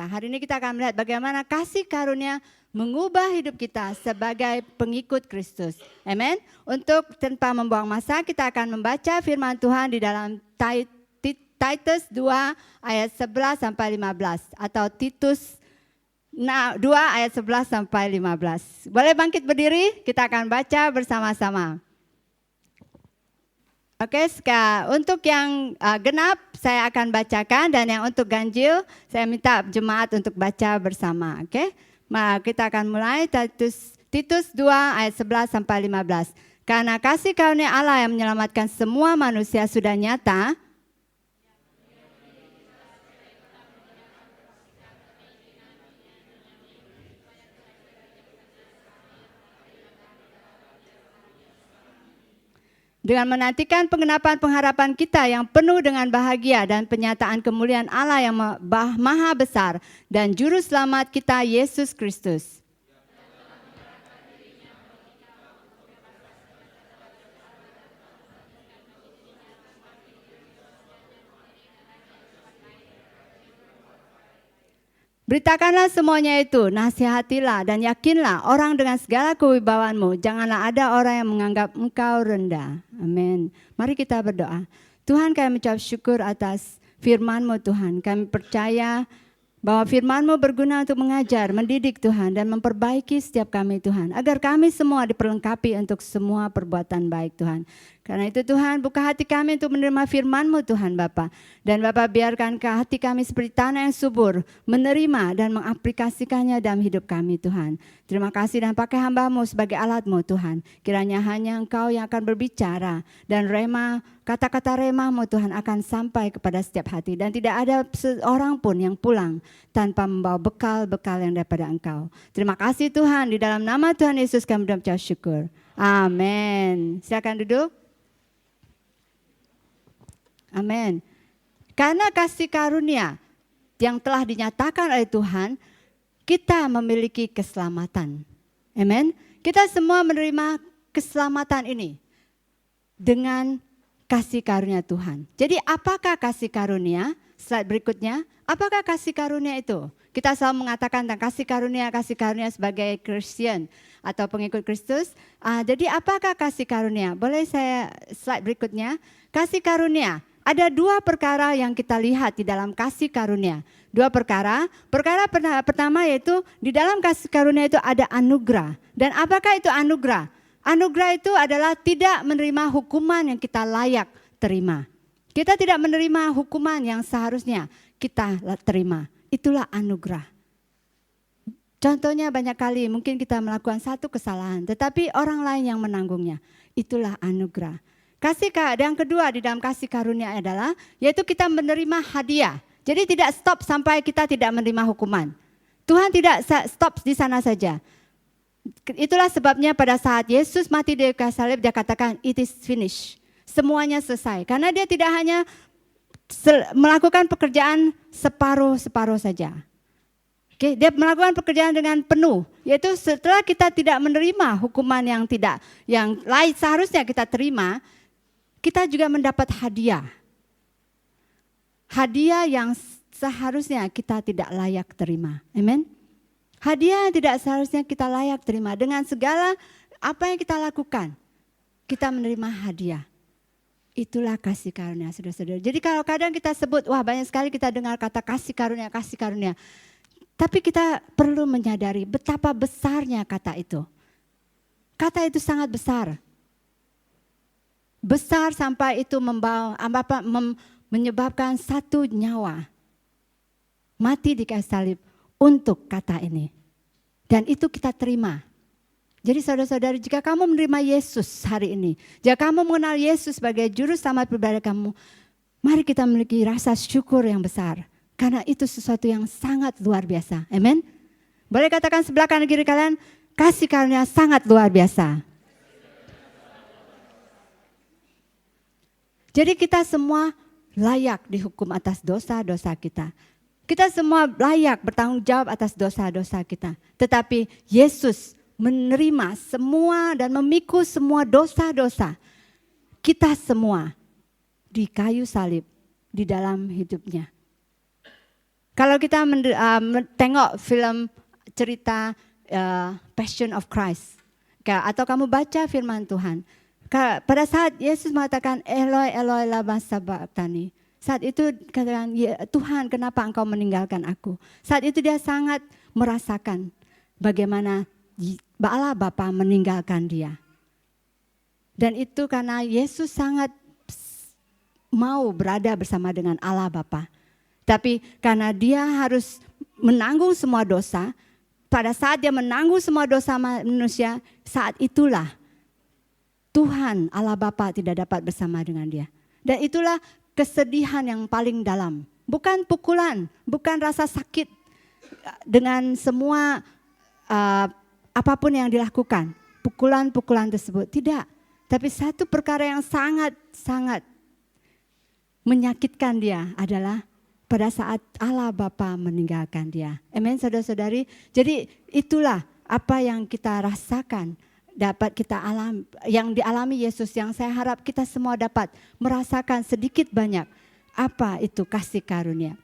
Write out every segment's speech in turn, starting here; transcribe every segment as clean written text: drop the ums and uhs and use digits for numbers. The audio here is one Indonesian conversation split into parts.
Hari ini kita akan melihat bagaimana kasih karunia mengubah hidup kita sebagai pengikut Kristus. Amin. Untuk tanpa membuang masa, kita akan membaca firman Tuhan di dalam Titus 2 ayat 11 sampai 15 atau Titus 2 ayat 11 sampai 15. Boleh bangkit berdiri? Kita akan baca bersama-sama. Oke, untuk yang genap saya akan bacakan dan yang untuk ganjil saya minta jemaat untuk baca bersama. Oke, kita akan mulai Titus 2 ayat 11 sampai 15. Karena kasih karunia Allah yang menyelamatkan semua manusia sudah nyata. Dengan menantikan penggenapan pengharapan kita yang penuh dengan bahagia dan penyataan kemuliaan Allah yang maha besar dan juru selamat kita Yesus Kristus. Beritakanlah semuanya itu, nasihatilah dan yakinlah orang dengan segala kewibawaanmu. Janganlah ada orang yang menganggap engkau rendah. Amin. Mari kita berdoa. Tuhan, kami mengucap syukur atas firman-Mu Tuhan. Kami percaya bahwa firman-Mu berguna untuk mengajar, mendidik Tuhan dan memperbaiki setiap kami Tuhan. Agar kami semua diperlengkapi untuk semua perbuatan baik Tuhan. Karena itu Tuhan, buka hati kami untuk menerima firman-Mu Tuhan Bapa. Dan Bapa biarkan hati kami seperti tanah yang subur, menerima dan mengaplikasikannya dalam hidup kami Tuhan. Terima kasih dan pakai hamba-Mu sebagai alat-Mu Tuhan. Kiranya hanya Engkau yang akan berbicara dan kata-kata remah-Mu Tuhan akan sampai kepada setiap hati. Dan tidak ada seorang pun yang pulang tanpa membawa bekal-bekal yang daripada Engkau. Terima kasih Tuhan, di dalam nama Tuhan Yesus kami mengucap syukur. Amin. Silakan duduk. Amin. Karena kasih karunia yang telah dinyatakan oleh Tuhan, kita memiliki keselamatan. Amin. Kita semua menerima keselamatan ini dengan kasih karunia Tuhan. Jadi apakah kasih karunia? Slide berikutnya. Apakah kasih karunia itu? Kita selalu mengatakan tentang kasih karunia sebagai Christian atau pengikut Kristus. Jadi apakah kasih karunia? Boleh saya slide berikutnya. Kasih karunia. Ada dua perkara yang kita lihat di dalam kasih karunia. Dua perkara. Perkara pertama yaitu di dalam kasih karunia itu ada anugerah. Dan apakah itu anugerah? Anugerah itu adalah tidak menerima hukuman yang kita layak terima. Kita tidak menerima hukuman yang seharusnya kita terima. Itulah anugerah. Contohnya banyak kali mungkin kita melakukan satu kesalahan, tetapi orang lain yang menanggungnya. Itulah anugerah. Yang kedua di dalam kasih karunia adalah yaitu kita menerima hadiah. Jadi tidak stop sampai kita tidak menerima hukuman. Tuhan tidak stop di sana saja. Itulah sebabnya pada saat Yesus mati di kayu salib dia katakan it is finished. Semuanya selesai. Karena dia tidak hanya melakukan pekerjaan separuh-separuh saja. Oke, dia melakukan pekerjaan dengan penuh. Yaitu setelah kita tidak menerima hukuman yang lain seharusnya kita terima, kita juga mendapat hadiah. Hadiah yang seharusnya kita tidak layak terima. Amin. Hadiah yang tidak seharusnya kita layak terima. Dengan segala apa yang kita lakukan, kita menerima hadiah. Itulah kasih karunia, saudara-saudara. Jadi kalau kadang kita sebut, wah banyak sekali kita dengar kata kasih karunia, kasih karunia. Tapi kita perlu menyadari betapa besarnya kata itu. Kata itu sangat besar. Besar sampai itu menyebabkan satu nyawa mati di kayu salib untuk kata ini. Dan itu kita terima. Jadi saudara-saudari, jika kamu menerima Yesus hari ini, jika kamu mengenal Yesus sebagai juru selamat pribadi kamu, mari kita memiliki rasa syukur yang besar. Karena itu sesuatu yang sangat luar biasa. Amin. Boleh katakan sebelah kanan kiri kalian, kasih karunia sangat luar biasa. Jadi kita semua layak dihukum atas dosa-dosa kita. Kita semua layak bertanggung jawab atas dosa-dosa kita. Tetapi Yesus menerima semua dan memikul semua dosa-dosa kita semua di kayu salib di dalam hidupnya. Kalau kita tengok film cerita Passion of Christ, atau kamu baca firman Tuhan, pada saat Yesus mengatakan Eloi Eloi lama sabachthani, saat itu katakan, Tuhan kenapa engkau meninggalkan aku? Saat itu dia sangat merasakan bagaimana Allah Bapa meninggalkan dia. Dan itu karena Yesus sangat mau berada bersama dengan Allah Bapa. Tapi karena dia harus menanggung semua dosa, pada saat dia menanggung semua dosa manusia, saat itulah Tuhan Allah Bapa tidak dapat bersama dengan dia. Dan itulah kesedihan yang paling dalam. Bukan pukulan, bukan rasa sakit dengan semua apapun yang dilakukan. Pukulan-pukulan tersebut, tidak. Tapi satu perkara yang sangat-sangat menyakitkan dia adalah pada saat Allah Bapa meninggalkan dia. Amin, saudara-saudari. Jadi itulah apa yang kita rasakan, dapat kita alami, yang dialami Yesus, yang saya harap kita semua dapat merasakan sedikit banyak apa itu kasih karunia.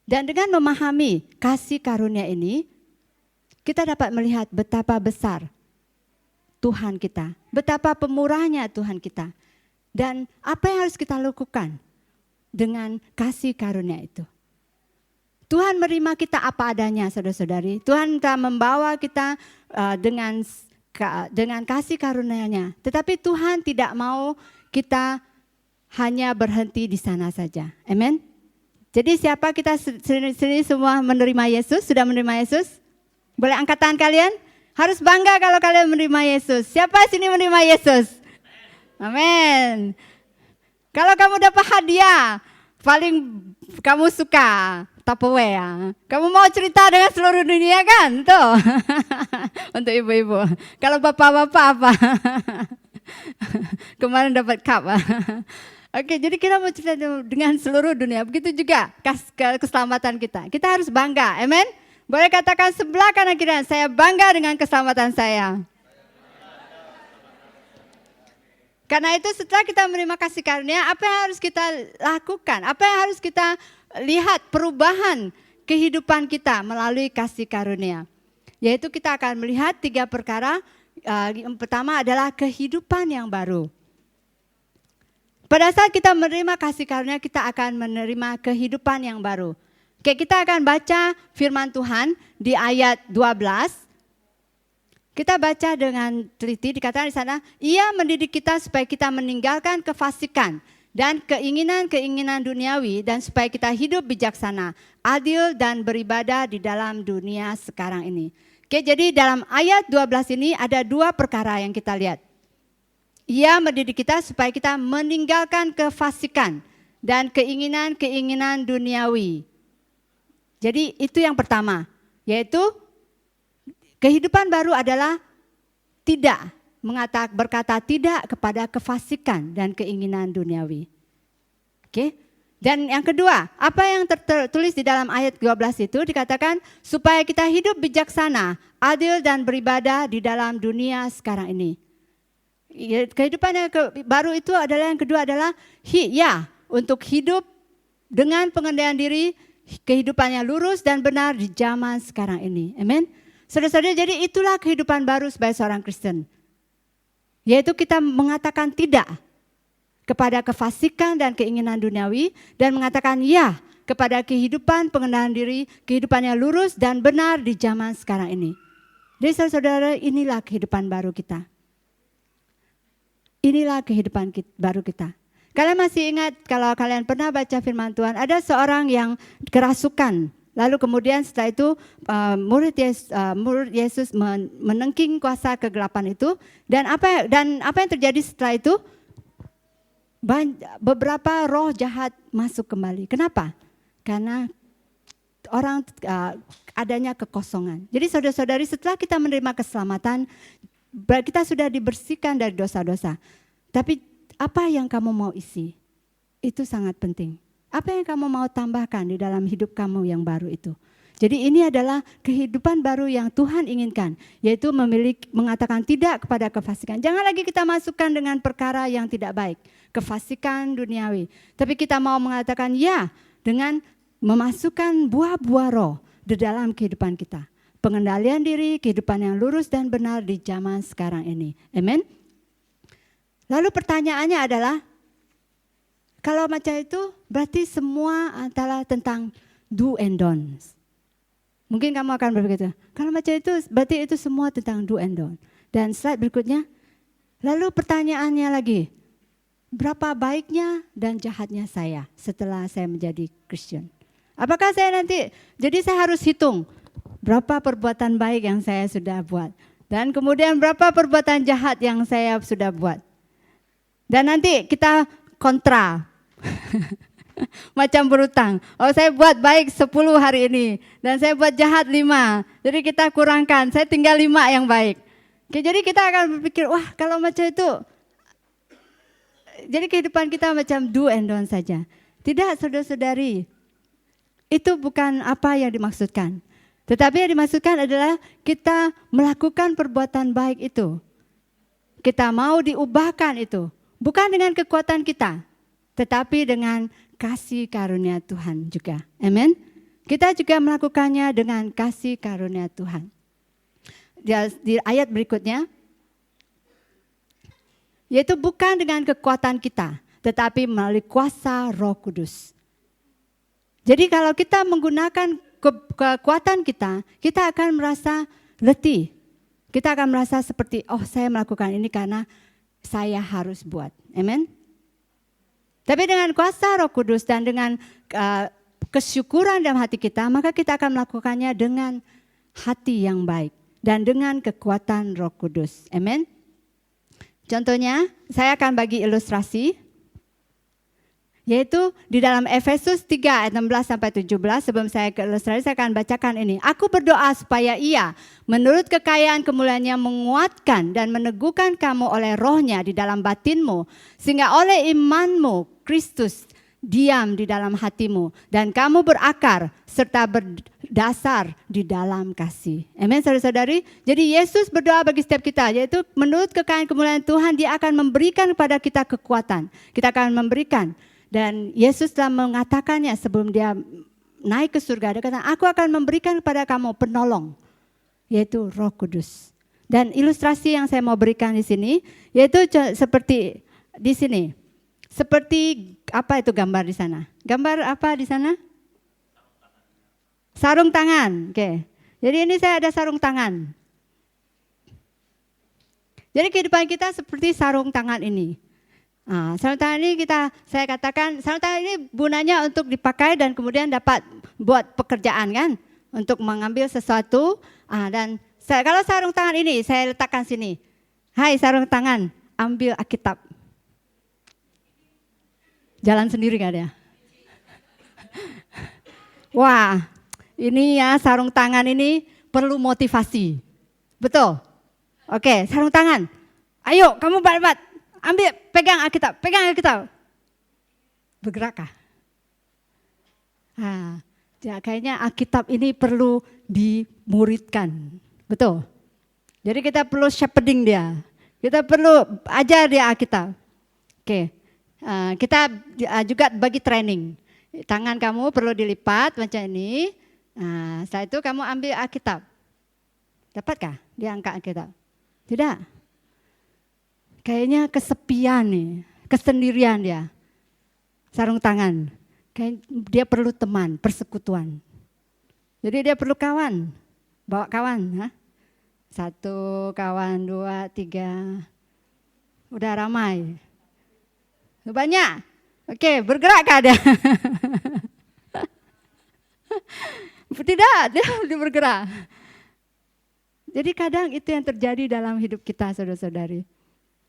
Dan dengan memahami kasih karunia ini, kita dapat melihat betapa besar Tuhan kita, betapa pemurahnya Tuhan kita. Dan apa yang harus kita lakukan dengan kasih karunia itu. Tuhan menerima kita apa adanya, saudara-saudari. Tuhan telah membawa kita dengan kasih karunia-Nya. Tetapi Tuhan tidak mau kita hanya berhenti di sana saja. Amin. Jadi siapa kita sini semua menerima Yesus? Sudah menerima Yesus? Boleh angkat tangan kalian? Harus bangga kalau kalian menerima Yesus. Siapa sini menerima Yesus? Amin. Kalau kamu dapat hadiah, paling kamu suka Tupperware. Kamu mau cerita dengan seluruh dunia kan? Tuh. Untuk ibu-ibu. Kalau bapak-bapak apa? Kemarin dapat cup. Oke, jadi kita mau cerita dengan seluruh dunia. Begitu juga keselamatan kita. Kita harus bangga. Amin. Boleh katakan sebelah kanan kiri, saya bangga dengan keselamatan saya. Karena itu setelah kita menerima kasih karunia, apa yang harus kita lakukan? Apa yang harus kita lihat perubahan kehidupan kita melalui kasih karunia? Yaitu kita akan melihat 3 perkara. Yang pertama adalah kehidupan yang baru. Pada saat kita menerima kasih karunia, kita akan menerima kehidupan yang baru. Oke, kita akan baca firman Tuhan di ayat 12. Kita baca dengan teliti, dikatakan di sana, Ia mendidik kita supaya kita meninggalkan kefasikan dan keinginan-keinginan duniawi dan supaya kita hidup bijaksana, adil dan beribadah di dalam dunia sekarang ini. Oke, jadi dalam ayat 12 ini ada 2 perkara yang kita lihat. Ia mendidik kita supaya kita meninggalkan kefasikan dan keinginan-keinginan duniawi. Jadi itu yang pertama, yaitu kehidupan baru adalah berkata tidak kepada kefasikan dan keinginan duniawi. Oke. Dan yang kedua, apa yang tertulis di dalam ayat 12 itu dikatakan supaya kita hidup bijaksana, adil dan beribadah di dalam dunia sekarang ini. Kehidupan yang baru itu adalah yang kedua adalah untuk hidup dengan pengendalian diri, kehidupannya lurus dan benar di zaman sekarang ini. Amin. Saudara-saudara, jadi itulah kehidupan baru sebagai seorang Kristen. Yaitu kita mengatakan tidak kepada kefasikan dan keinginan duniawi dan mengatakan ya kepada kehidupan pengendalian diri, kehidupannya lurus dan benar di zaman sekarang ini. Jadi saudara-saudara, inilah kehidupan baru kita. Inilah kehidupan baru kita. Kalian masih ingat kalau kalian pernah baca firman Tuhan, ada seorang yang kerasukan. Lalu kemudian setelah itu murid Yesus menengking kuasa kegelapan itu. Dan apa yang terjadi setelah itu? Beberapa roh jahat masuk kembali. Kenapa? Karena orang adanya kekosongan. Jadi saudara-saudari, setelah kita menerima keselamatan, kita sudah dibersihkan dari dosa-dosa. Tapi apa yang kamu mau isi? Itu sangat penting. Apa yang kamu mau tambahkan di dalam hidup kamu yang baru itu? Jadi ini adalah kehidupan baru yang Tuhan inginkan, yaitu mengatakan tidak kepada kefasikan. Jangan lagi kita masukkan dengan perkara yang tidak baik, kefasikan duniawi. Tapi kita mau mengatakan ya dengan memasukkan buah-buah roh di dalam kehidupan kita. Pengendalian diri, kehidupan yang lurus dan benar di zaman sekarang ini. Amin. Lalu pertanyaannya adalah, kalau macam itu berarti semua adalah tentang do and don'ts. Mungkin kamu akan berpikir, kalau macam itu berarti itu semua tentang do and don't. Dan slide berikutnya, lalu pertanyaannya lagi, berapa baiknya dan jahatnya saya setelah saya menjadi Kristen? Apakah saya nanti, jadi saya harus hitung berapa perbuatan baik yang saya sudah buat. Dan kemudian berapa perbuatan jahat yang saya sudah buat. Dan nanti kita kontra. Macam berutang. Oh, saya buat baik 10 hari ini. Dan saya buat jahat 5. Jadi kita kurangkan, saya tinggal 5 yang baik. Oke, jadi kita akan berpikir, wah kalau macam itu. Jadi kehidupan kita macam do and don't saja. Tidak, saudara-saudari. Itu bukan apa yang dimaksudkan. Tetapi yang dimaksudkan adalah kita melakukan perbuatan baik itu. Kita mau diubahkan itu. Bukan dengan kekuatan kita, tetapi dengan kasih karunia Tuhan juga. Amin. Kita juga melakukannya dengan kasih karunia Tuhan. Di ayat berikutnya, yaitu bukan dengan kekuatan kita, tetapi melalui kuasa Roh Kudus. Jadi kalau kita menggunakan kekuatan kita, kita akan merasa letih. Kita akan merasa seperti, oh saya melakukan ini karena saya harus buat. Amen. Tapi dengan kuasa Roh Kudus dan dengan kesyukuran dalam hati kita, maka kita akan melakukannya dengan hati yang baik dan dengan kekuatan Roh Kudus. Amen. Contohnya, saya akan bagi ilustrasi. Yaitu di dalam Efesus 3 ayat 16 sampai 17, sebelum saya ke ilustrasi saya akan bacakan ini. Aku berdoa supaya Ia menurut kekayaan kemuliaannya menguatkan dan meneguhkan kamu oleh rohnya di dalam batinmu. Sehingga oleh imanmu Kristus diam di dalam hatimu. Dan kamu berakar serta berdasar di dalam kasih. Amin saudara-saudari. Jadi Yesus berdoa bagi setiap kita. Yaitu menurut kekayaan kemuliaan Tuhan Dia akan memberikan kepada kita kekuatan. Kita akan memberikan. Dan Yesus telah mengatakannya sebelum Dia naik ke surga. Dia kata, aku akan memberikan kepada kamu penolong, yaitu Roh Kudus. Dan ilustrasi yang saya mau berikan di sini, yaitu seperti di sini. Seperti apa itu gambar di sana? Gambar apa di sana? Sarung tangan. Oke. Jadi ini saya ada sarung tangan. Jadi kehidupan kita seperti sarung tangan ini. Nah, sarung tangan ini saya katakan, sarung tangan ini gunanya untuk dipakai dan kemudian dapat buat pekerjaan kan, untuk mengambil sesuatu. Dan kalau sarung tangan ini saya letakkan sini, hai sarung tangan, ambil Alkitab. Jalan sendiri kan ya? Wah, ini ya sarung tangan ini perlu motivasi, betul? Oke, sarung tangan, ayo kamu bat-bat. Ambil, pegang Alkitab, pegang Alkitab. Bergerakkah? Ya, kayaknya Alkitab ini perlu dimuridkan. Betul? Jadi kita perlu shepherding dia. Kita perlu ajar dia Alkitab. Oke. Kita juga bagi training. Tangan kamu perlu dilipat macam ini. Setelah itu kamu ambil Alkitab. Dapatkah dia angkat Alkitab? Tidak. Kayaknya kesepian nih, kesendirian dia. Sarung tangan. Kayak dia perlu teman, persekutuan. Jadi dia perlu kawan. Bawa kawan. 1 kawan, 2, 3. Udah ramai. Banyak. Oke, bergerakkah dia? Tidak, dia bergerak. Jadi kadang itu yang terjadi dalam hidup kita, saudara-saudari.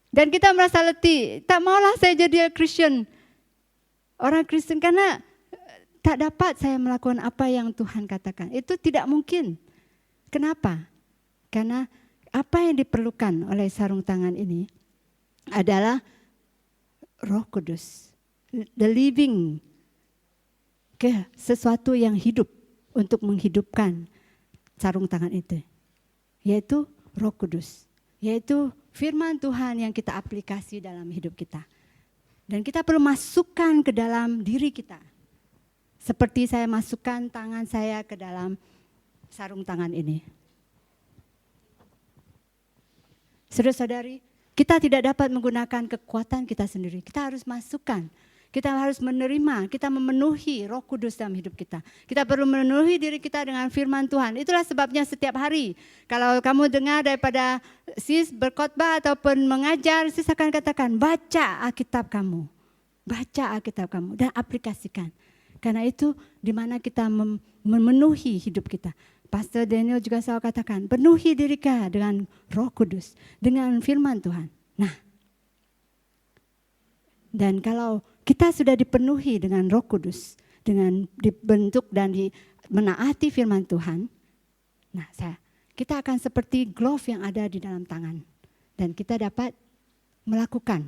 Dan kita merasa letih, tak maulah saya jadi Kristen. Orang Kristen karena tak dapat saya melakukan apa yang Tuhan katakan. Itu tidak mungkin. Kenapa? Karena apa yang diperlukan oleh sarung tangan ini adalah Roh Kudus. The living. Sesuatu yang hidup untuk menghidupkan sarung tangan itu. Yaitu Roh Kudus. Yaitu firman Tuhan yang kita aplikasi dalam hidup kita. Dan kita perlu masukkan ke dalam diri kita. Seperti saya masukkan tangan saya ke dalam sarung tangan ini. Saudara-saudari, kita tidak dapat menggunakan kekuatan kita sendiri. Kita harus masukkan. Kita harus menerima, kita memenuhi Roh Kudus dalam hidup kita. Kita perlu memenuhi diri kita dengan firman Tuhan. Itulah sebabnya setiap hari, kalau kamu dengar daripada sis berkhotbah ataupun mengajar, sis akan katakan, baca Alkitab kamu. Baca Alkitab kamu dan aplikasikan. Karena itu di mana kita memenuhi hidup kita. Pastor Daniel juga selalu katakan, penuhi diri kita dengan Roh Kudus, dengan firman Tuhan. Nah, dan kalau kita sudah dipenuhi dengan Roh Kudus, dengan dibentuk dan menaati firman Tuhan, nah kita akan seperti glove yang ada di dalam tangan. Dan kita dapat melakukan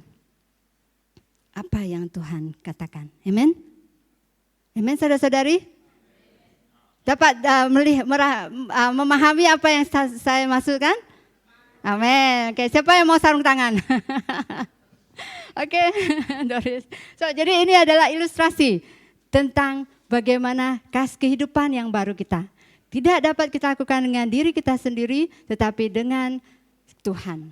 apa yang Tuhan katakan. Amen? Amen, saudara-saudari? Dapat memahami apa yang saya maksudkan? Amin. Oke, siapa yang mau sarung tangan? Oke, Doris. Jadi ini adalah ilustrasi tentang bagaimana kehidupan yang baru kita. Tidak dapat kita lakukan dengan diri kita sendiri, tetapi dengan Tuhan.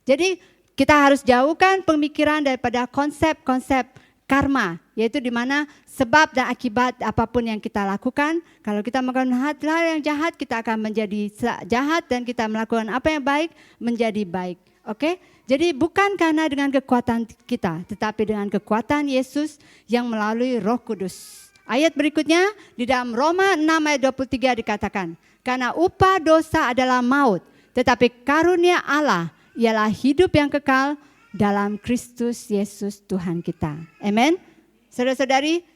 Jadi kita harus jauhkan pemikiran daripada konsep-konsep karma, yaitu di mana sebab dan akibat apapun yang kita lakukan. Kalau kita melakukan hal yang jahat, kita akan menjadi jahat, dan kita melakukan apa yang baik menjadi baik. Oke? Jadi bukan karena dengan kekuatan kita, tetapi dengan kekuatan Yesus yang melalui Roh Kudus. Ayat berikutnya di dalam Roma 6 ayat 23 dikatakan, karena upah dosa adalah maut, tetapi karunia Allah ialah hidup yang kekal dalam Kristus Yesus Tuhan kita. Amin. Saudara-saudari,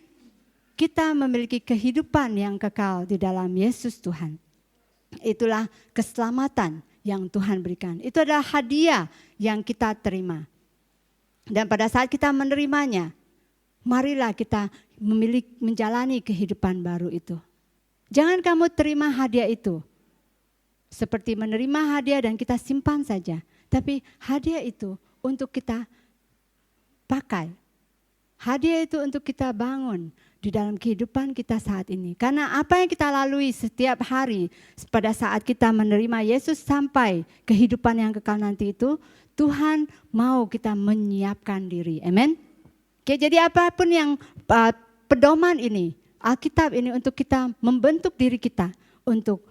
kita memiliki kehidupan yang kekal di dalam Yesus Tuhan. Itulah keselamatan yang Tuhan berikan. Itu adalah hadiah yang kita terima. Dan pada saat kita menerimanya, marilah kita menjalani kehidupan baru itu. Jangan kamu terima hadiah itu seperti menerima hadiah dan kita simpan saja. Tapi hadiah itu untuk kita pakai. Hadiah itu untuk kita bangun di dalam kehidupan kita saat ini. Karena apa yang kita lalui setiap hari pada saat kita menerima Yesus sampai kehidupan yang kekal nanti itu, Tuhan mau kita menyiapkan diri. Amin. Oke, jadi apapun yang pedoman ini, Alkitab ini untuk kita membentuk diri kita untuk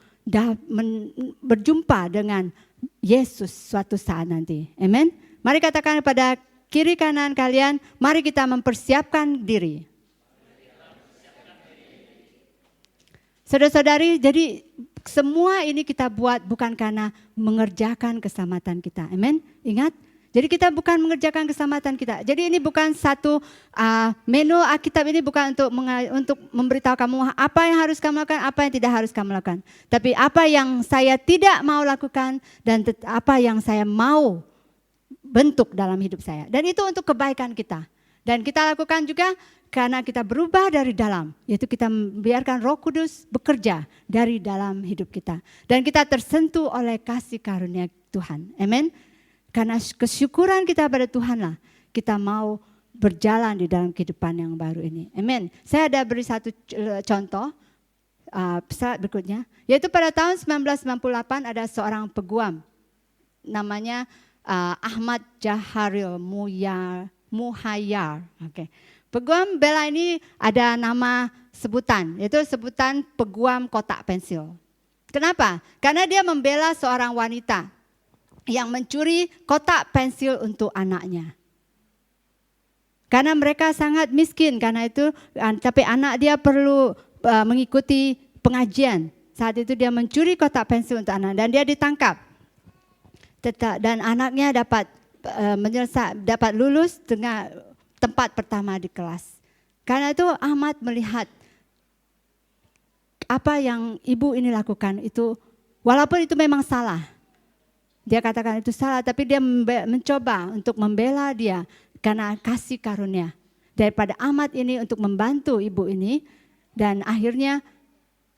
berjumpa dengan Yesus suatu saat nanti. Amin. Mari katakan pada kiri kanan kalian, mari kita mempersiapkan diri. Saudara-saudari, jadi semua ini kita buat bukan karena mengerjakan keselamatan kita. Amin. Ingat, jadi kita bukan mengerjakan keselamatan kita. Jadi ini bukan satu menu Alkitab, ini bukan untuk memberitahu kamu apa yang harus kamu lakukan, apa yang tidak harus kamu lakukan. Tapi apa yang saya tidak mau lakukan dan apa yang saya mau bentuk dalam hidup saya. Dan itu untuk kebaikan kita. Dan kita lakukan juga karena kita berubah dari dalam. Yaitu kita biarkan Roh Kudus bekerja dari dalam hidup kita. Dan kita tersentuh oleh kasih karunia Tuhan. Amin. Karena kesyukuran kita pada Tuhanlah kita mau berjalan di dalam kehidupan yang baru ini. Amin. Saya ada beri satu contoh slide berikutnya. Yaitu pada tahun 1998 ada seorang peguam. Namanya Ahmad Jaharil Muhayyar. Okay. Peguam Bela ini ada nama sebutan, yaitu sebutan peguam kotak pensil. Kenapa? Karena dia membela seorang wanita yang mencuri kotak pensil untuk anaknya. Karena mereka sangat miskin, karena itu, tapi anak dia perlu mengikuti pengajian. Saat itu dia mencuri kotak pensil untuk anak dan dia ditangkap. Dan anaknya dapat lulus dengan tempat pertama di kelas. Karena itu Ahmad melihat apa yang ibu ini lakukan itu, walaupun itu memang salah. Dia katakan itu salah, tapi dia mencoba untuk membela dia karena kasih karunia daripada Ahmad ini untuk membantu ibu ini. Dan akhirnya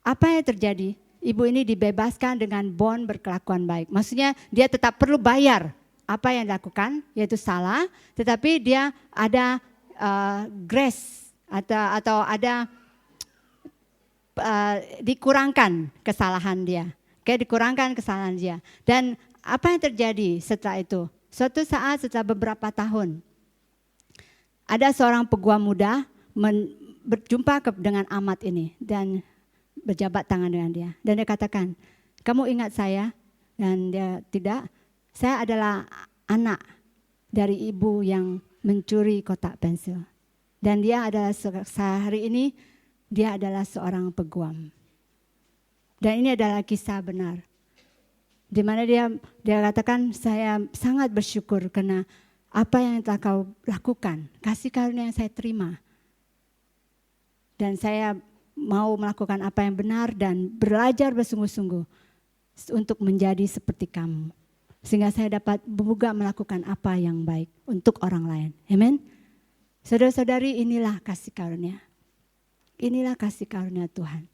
apa yang terjadi? Ibu ini dibebaskan dengan bon berkelakuan baik. Maksudnya dia tetap perlu bayar apa yang dilakukan, yaitu salah, tetapi dia ada grace atau ada dikurangkan kesalahan dia. Dikurangkan kesalahan dia. Dan apa yang terjadi setelah itu? Suatu saat setelah beberapa tahun, ada seorang peguam muda berjumpa dengan Ahmad ini dan berjabat tangan dengan dia. Dan dia katakan, kamu ingat saya? Dan dia, tidak, saya adalah anak dari ibu yang mencuri kotak pensil. Dan dia adalah sehari ini, dia adalah seorang peguam. Dan ini adalah kisah benar. Di mana dia katakan, saya sangat bersyukur karena apa yang telah kau lakukan, kasih karunia yang saya terima. Dan saya mau melakukan apa yang benar dan belajar bersungguh-sungguh untuk menjadi seperti kamu. Sehingga saya dapat juga melakukan apa yang baik untuk orang lain. Amin. Saudara-saudari, inilah kasih karunia. Inilah kasih karunia Tuhan.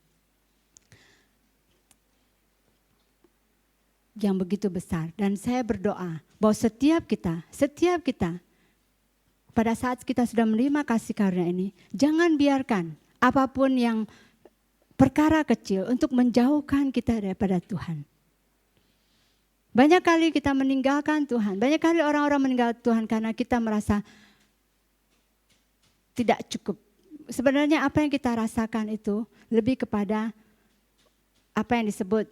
Yang begitu besar. Dan saya berdoa bahwa setiap kita pada saat kita sudah menerima kasih karunia ini, jangan biarkan apapun yang perkara kecil untuk menjauhkan kita daripada Tuhan. Banyak kali kita meninggalkan Tuhan. Banyak kali orang-orang meninggalkan Tuhan karena kita merasa tidak cukup. Sebenarnya apa yang kita rasakan itu lebih kepada apa yang disebut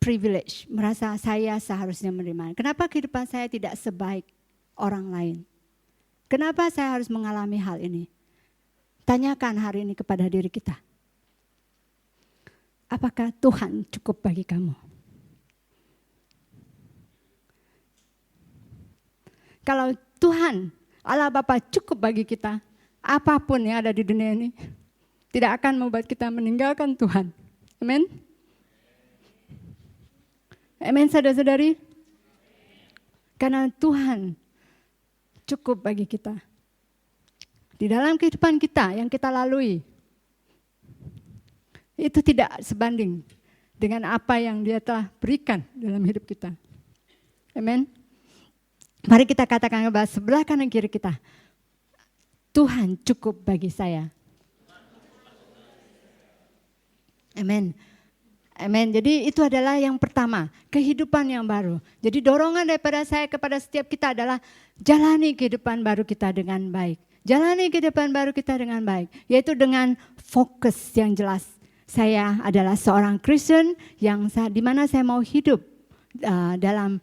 privilege. Merasa saya seharusnya menerima. Kenapa kehidupan saya tidak sebaik orang lain? Kenapa saya harus mengalami hal ini? Tanyakan hari ini kepada diri kita. Apakah Tuhan cukup bagi kamu? Kalau Tuhan, Allah Bapa cukup bagi kita, apapun yang ada di dunia ini tidak akan membuat kita meninggalkan Tuhan. Amin. Amin, saudara-saudari. Karena Tuhan cukup bagi kita. Di dalam kehidupan kita yang kita lalui, itu tidak sebanding dengan apa yang Dia telah berikan dalam hidup kita. Amin. Mari kita katakan kepada sebelah kanan kiri kita, Tuhan cukup bagi saya. Amin. Amin. Jadi itu adalah yang pertama, kehidupan yang baru. Jadi dorongan daripada saya kepada setiap kita adalah jalani kehidupan baru kita dengan baik. Jalani kehidupan baru kita dengan baik, yaitu dengan fokus yang jelas. Saya adalah seorang Kristen yang di mana saya mau hidup dalam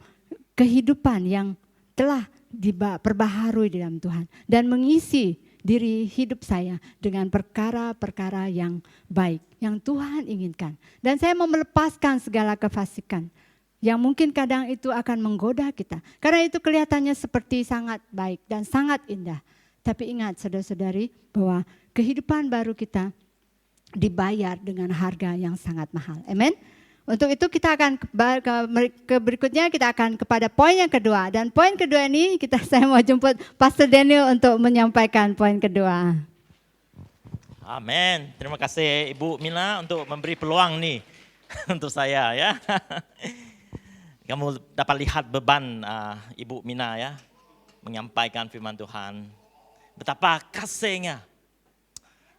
kehidupan yang telah diperbaharui dalam Tuhan dan mengisi diri hidup saya dengan perkara-perkara yang baik yang Tuhan inginkan. Dan saya mau melepaskan segala kefasikan yang mungkin kadang itu akan menggoda kita. Karena itu kelihatannya seperti sangat baik dan sangat indah. Tapi ingat saudara-saudari bahwa kehidupan baru kita dibayar dengan harga yang sangat mahal. Amin. Untuk itu kita akan ke berikutnya, kita akan kepada poin yang kedua. Dan poin kedua ini saya mau jemput Pastor Daniel untuk menyampaikan poin kedua. Amin. Terima kasih Ibu Mina untuk memberi peluang nih untuk saya ya. Kamu dapat lihat beban Ibu Mina ya, menyampaikan firman Tuhan. Betapa kasihnya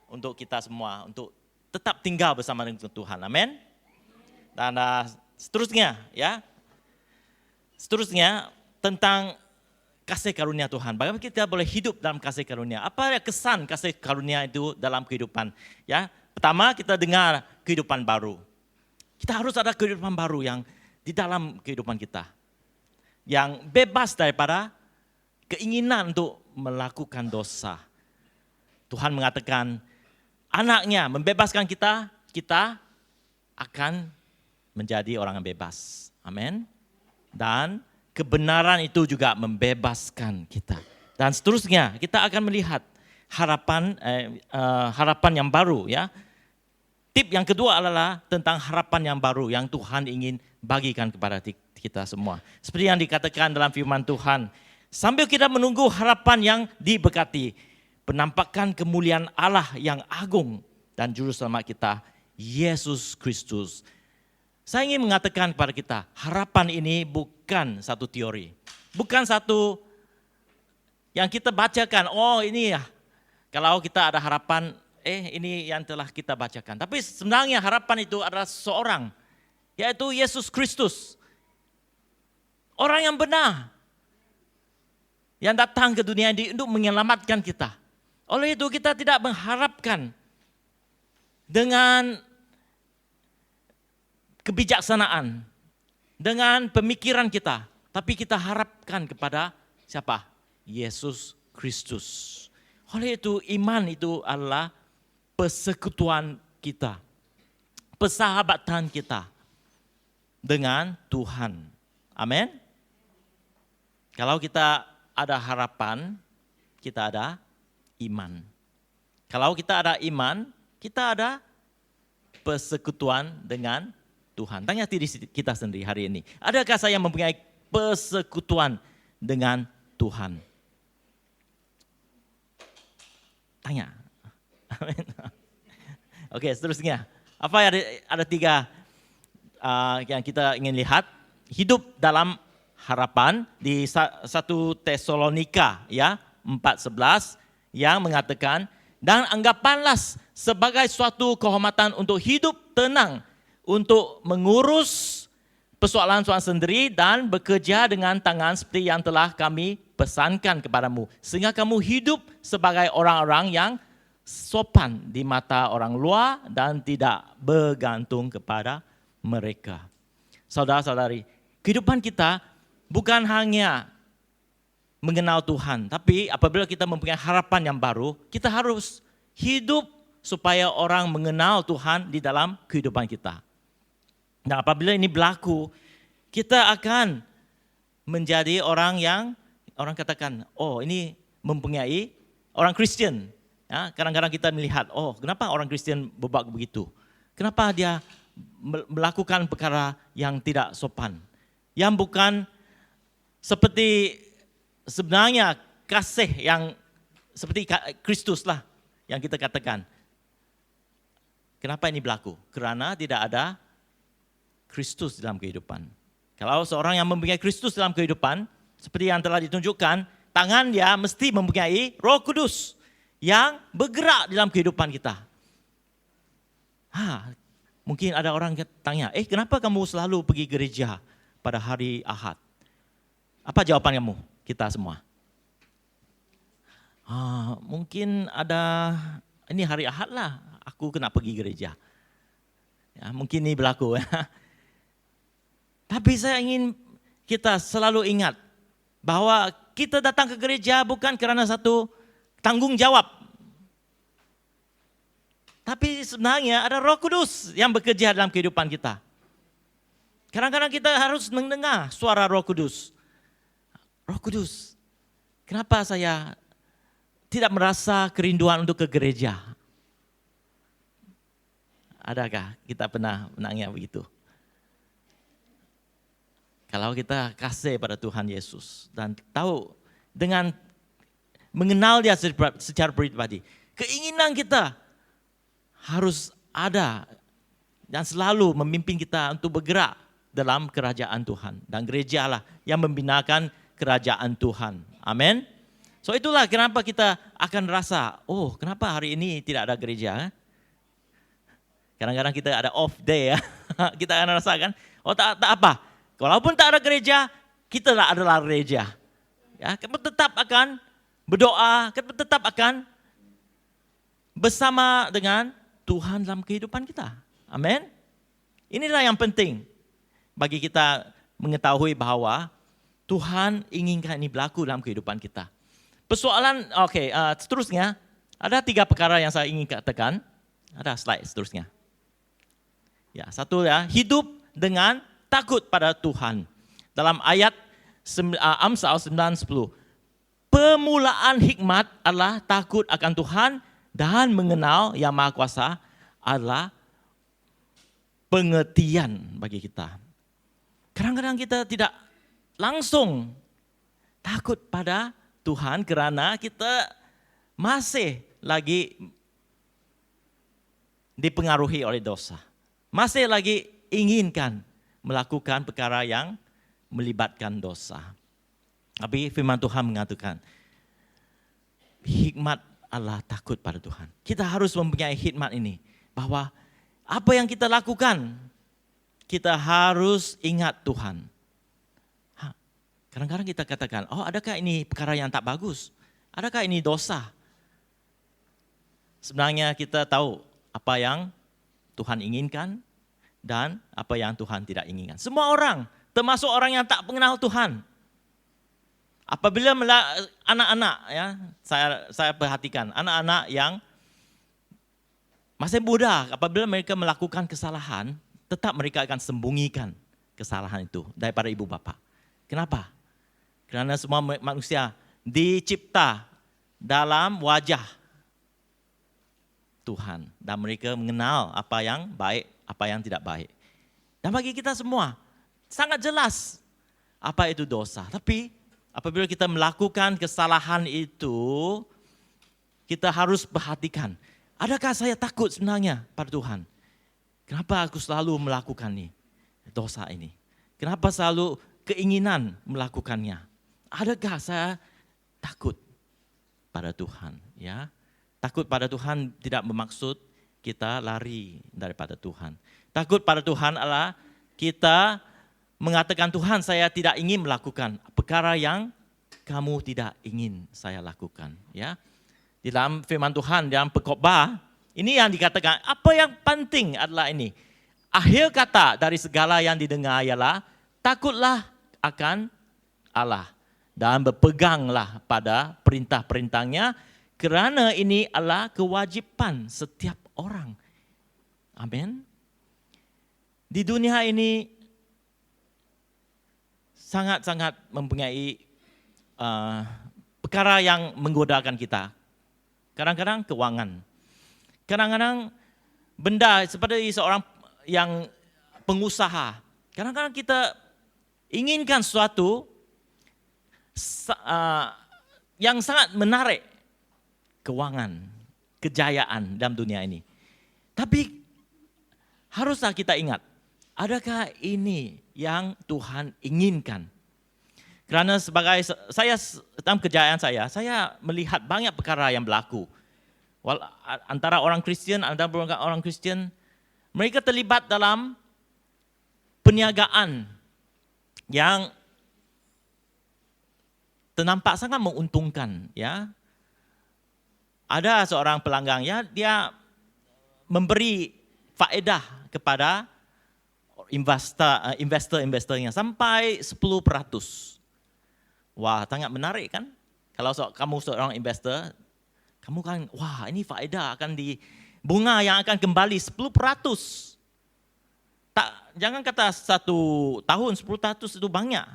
untuk kita semua, untuk tetap tinggal bersama dengan Tuhan. Amin. Dan seterusnya ya, tentang kasih karunia Tuhan. Bagaimana kita boleh hidup dalam kasih karunia? Apa kesan kasih karunia itu dalam kehidupan? Ya, pertama kita dengar kehidupan baru. Kita harus ada kehidupan baru yang di dalam kehidupan kita, yang bebas daripada keinginan untuk melakukan dosa. Tuhan mengatakan, anaknya membebaskan kita, kita akan menjadi orang yang bebas. Amin. Dan kebenaran itu juga membebaskan kita. Dan seterusnya kita akan melihat harapan yang baru ya. Tip yang kedua adalah tentang harapan yang baru yang Tuhan ingin bagikan kepada kita semua. Seperti yang dikatakan dalam firman Tuhan, sambil kita menunggu harapan yang diberkati, penampakan kemuliaan Allah yang agung dan juru selamat kita, Yesus Kristus. Saya ingin mengatakan kepada kita, harapan ini bukan satu teori. Bukan satu yang kita bacakan, oh ini ya, kalau kita ada harapan, ini yang telah kita bacakan. Tapi sebenarnya harapan itu adalah seorang, yaitu Yesus Kristus. Orang yang benar, yang datang ke dunia ini untuk menyelamatkan kita. Oleh itu kita tidak mengharapkan dengan kebijaksanaan, dengan pemikiran kita, tapi kita harapkan kepada siapa? Yesus Kristus. Oleh itu iman itu adalah persekutuan kita, persahabatan kita dengan Tuhan. Amin. Kalau kita ada harapan, kita ada iman. Kalau kita ada iman, kita ada persekutuan dengan Tuhan. Tanya diri kita sendiri hari ini. Adakah saya mempunyai persekutuan dengan Tuhan? Tanya. Amin. Oke, seterusnya. Apa ada 3 yang kita ingin lihat? Hidup dalam harapan di 1 Tesalonika ya 4:11 yang mengatakan, dan anggapkanlah sebagai suatu kehormatan untuk hidup tenang, untuk mengurus persoalan-persoalan sendiri dan bekerja dengan tangan seperti yang telah kami pesankan kepadamu, sehingga kamu hidup sebagai orang-orang yang sopan di mata orang luar dan tidak bergantung kepada mereka. Saudara-saudari, kehidupan kita bukan hanya mengenal Tuhan, tapi apabila kita mempunyai harapan yang baru, kita harus hidup supaya orang mengenal Tuhan di dalam kehidupan kita. Nah, apabila ini berlaku, kita akan menjadi orang yang orang katakan, oh ini mempunyai orang Kristen. Ya, kadang-kadang kita melihat, oh kenapa orang Kristen berbuat begitu? Kenapa dia melakukan perkara yang tidak sopan? Yang bukan seperti sebenarnya kasih yang seperti Kristus lah yang kita katakan. Kenapa ini berlaku? Kerana tidak ada Kristus dalam kehidupan. Kalau seorang yang mempunyai Kristus dalam kehidupan, seperti yang telah ditunjukkan, tangan dia mesti mempunyai Roh Kudus yang bergerak dalam kehidupan kita. Mungkin ada orang tanya, kenapa kamu selalu pergi gereja pada hari Ahad? Apa jawaban kamu? Kita semua. Mungkin ada, ini hari Ahad lah, aku kena pergi gereja. Ya, mungkin ini berlaku. Tapi saya ingin kita selalu ingat bahwa kita datang ke gereja bukan kerana satu tanggung jawab. Tapi sebenarnya ada Roh Kudus yang bekerja dalam kehidupan kita. Kadang-kadang kita harus mendengar suara Roh Kudus. Roh Kudus, kenapa saya tidak merasa kerinduan untuk ke gereja? Adakah kita pernah menanya begitu? Kalau kita kasih pada Tuhan Yesus dan tahu dengan mengenal dia secara pribadi, keinginan kita harus ada dan selalu memimpin kita untuk bergerak dalam kerajaan Tuhan. Dan gereja lah yang membinakan kerajaan Tuhan. Amin. So itulah kenapa kita akan rasa, oh kenapa hari ini tidak ada gereja? Kadang-kadang kita ada off day ya. Kita akan rasakan, oh tak apa. Walaupun tak ada gereja, kita adalah gereja. Ya, kita tetap akan berdoa, kita tetap akan bersama dengan Tuhan dalam kehidupan kita. Amin. Inilah yang penting bagi kita mengetahui bahwa Tuhan inginkan ini berlaku dalam kehidupan kita. Persoalan, seterusnya, ada 3 perkara yang saya ingin katakan. Ada slide seterusnya. Ya, satu ya, hidup dengan takut pada Tuhan. Dalam ayat Amsal 9:10. Permulaan hikmat adalah takut akan Tuhan dan mengenal Yang Maha Kuasa adalah pengertian bagi kita. Kadang-kadang kita tidak langsung takut pada Tuhan kerana kita masih lagi dipengaruhi oleh dosa. Masih lagi inginkan melakukan perkara yang melibatkan dosa. Tapi firman Tuhan mengatakan, hikmat adalah takut pada Tuhan. Kita harus mempunyai hikmat ini. Bahwa apa yang kita lakukan, kita harus ingat Tuhan. Kadang-kadang kita katakan, oh adakah ini perkara yang tak bagus? Adakah ini dosa? Sebenarnya kita tahu apa yang Tuhan inginkan dan apa yang Tuhan tidak inginkan. Semua orang, termasuk orang yang tak mengenal Tuhan. Apabila anak-anak, ya, saya perhatikan anak-anak yang masih muda, apabila mereka melakukan kesalahan, tetap mereka akan sembunyikan kesalahan itu daripada ibu bapa. Kenapa? Kerana semua manusia dicipta dalam wajah Tuhan. Dan mereka mengenal apa yang baik, apa yang tidak baik. Dan bagi kita semua, sangat jelas apa itu dosa. Tapi apabila kita melakukan kesalahan itu, kita harus perhatikan. Adakah saya takut sebenarnya pada Tuhan? Kenapa aku selalu melakukan ini, dosa ini? Kenapa selalu keinginan melakukannya? Adakah saya takut pada Tuhan? Ya, takut pada Tuhan tidak bermaksud kita lari daripada Tuhan. Takut pada Tuhan adalah kita mengatakan, Tuhan, saya tidak ingin melakukan perkara yang kamu tidak ingin saya lakukan. Ya, di dalam firman Tuhan, dalam Pengkhotbah, ini yang dikatakan, apa yang penting adalah ini. Akhir kata dari segala yang didengar ialah, takutlah akan Allah dan berpeganglah pada perintah-perintahnya, kerana ini adalah kewajipan setiap orang. Amin. Di dunia ini sangat-sangat mempunyai perkara yang menggodakan kita. Kadang-kadang keuangan. Kadang-kadang benda seperti seorang yang pengusaha. Kadang-kadang kita inginkan sesuatu yang sangat menarik. Keuangan, kejayaan dalam dunia ini. Tapi haruslah kita ingat, adakah ini yang Tuhan inginkan? Kerana sebagai saya dalam kejayaan saya melihat banyak perkara yang berlaku. Antara orang Kristian, antara orang Kristian, mereka terlibat dalam perniagaan yang ternampak sangat menguntungkan. Ya, ada seorang pelanggan, ya, dia memberi faedah kepada investor-investornya sampai 10%. Wah, sangat menarik kan? Kalau kamu seorang investor, kamu kan, wah ini faedah akan bunga yang akan kembali 10%. Jangan kata 1 tahun 10% itu banyak.